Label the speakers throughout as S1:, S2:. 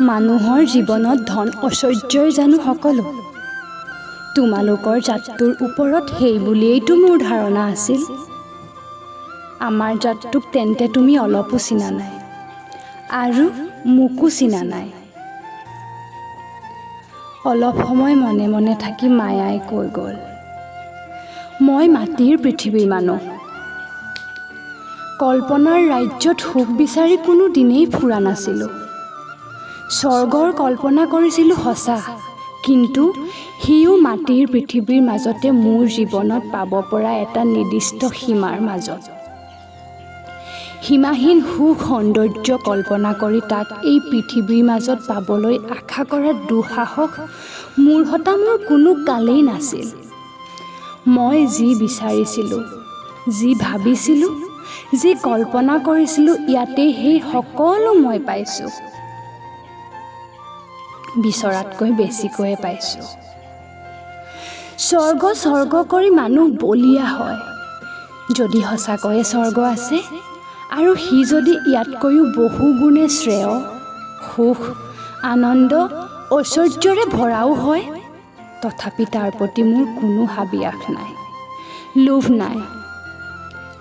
S1: মানুহৰ জীৱনত ধন ঐশ্বৰ্যই জানো সকলো। তোমালোকৰ জাতটোৰ ওপৰত সেই বুলিয়েইতো মোৰ ধাৰণা আছিল। আমাৰ জাতটোক তেন্তে তুমি অলপো চিনা নাই আৰু মোকো চিনা নাই। অলপ সময় মনে মনে থাকি মায়াই কৈ গ'ল, মই মাটিৰ পৃথিৱীৰ মানুহ। কল্পনাৰ ৰাজ্যত সুখ বিচাৰি কোনো দিনেই ফুৰা নাছিলোঁ। স্বৰ্গৰ কল্পনা কৰিছিলোঁ সঁচা, কিন্তু সিও মাটিৰ পৃথিৱীৰ মাজতে মোৰ জীৱনত পাব পৰা এটা নিৰ্দিষ্ট সীমাৰ মাজত। সীমাহীন সুখ সৌন্দৰ্য কল্পনা কৰি তাক এই পৃথিৱীৰ মাজত পাবলৈ আশা কৰাৰ দুঃসাহস মোৰ কোনো কালেই নাছিল। মই যি বিচাৰিছিলোঁ, যি ভাবিছিলোঁ, যি কল্পনা কৰিছিলোঁ, ইয়াতে সেই সকলো মই পাইছোঁ। বিচৰাতকৈ বেছিকৈয়ে পাইছোঁ। স্বৰ্গ কৰি মানুহ বলিয়া হয়। যদি সঁচাকৈয়ে স্বৰ্গ আছে আৰু সি যদি ইয়াতকৈও বহু গুণে শ্ৰেয়, সুখ, আনন্দ, ঐশ্বৰ্যৰে ভৰাও হয়, তথাপি তাৰ প্ৰতি মোৰ কোনো হাবিয়াস নাই, লোভ নাই।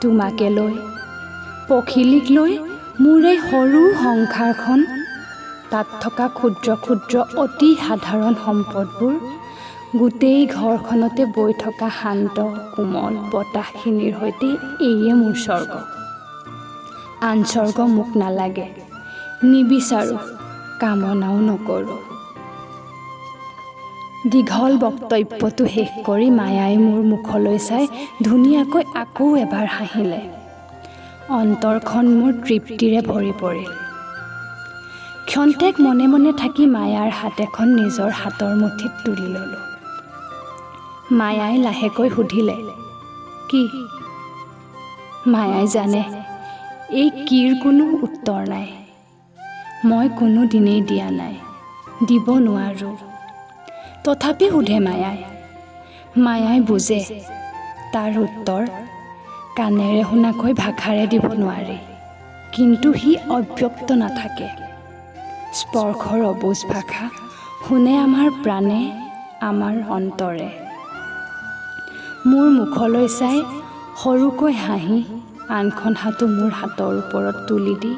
S1: তোমাকে লৈ, পখিলীক লৈ মোৰ এই সৰু সংসাৰখন, তাত থকা ক্ষুদ্ৰ ক্ষুদ্ৰ অতি সাধাৰণ সম্পদবোৰ, গোটেই ঘৰখনতে বৈ থকা শান্ত কোমল বতাহখিনিৰ সৈতে এইয়ে মোৰ স্বৰ্গ। আন স্বৰ্গ মোক নালাগে, নিবিচাৰোঁ, কামনাও নকৰোঁ। দীঘল বক্তব্যটো শেষ কৰি মায়াই মোৰ মুখলৈ চাই ধুনীয়াকৈ আকৌ এবাৰ হাঁহিলে। অন্তৰখন মোৰ তৃপ্তিৰে ভৰি পৰিল। ক্ষন্তেক মনে মনে থাকি মায়াৰ হাত এখন নিজৰ হাতৰ মুঠিত তুলি ল'লোঁ। মায়াই লাহেকৈ সুধিলে, কি? মায়াই জানে এই কিৰ কোনো উত্তৰ নাই। মই কোনো দিনেই দিয়া নাই, দিব নোৱাৰোঁ। তথাপি সোধে মায়াই। মায়াই বুজে তাৰ উত্তৰ কাণেৰে শুনাকৈ ভাষাৰে দিব নোৱাৰি, কিন্তু সি অব্যক্ত নাথাকে। স্পৰ্শৰ অবুজ ভাষা শুনে আমাৰ প্ৰাণে, আমাৰ অন্তৰে। মোৰ মুখলৈ চাই সৰুকৈ হাঁহি আনখন হাতো মোৰ হাতৰ ওপৰত তুলি দি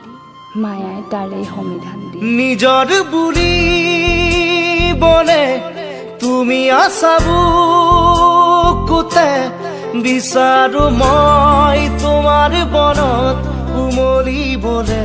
S1: মায়াই তাৰেই সমিধান দি,
S2: নিজৰ বুলি বনে তুমি আছা বুকুতে, বিচাৰো মই তোমাৰ বনত উমলিবলে।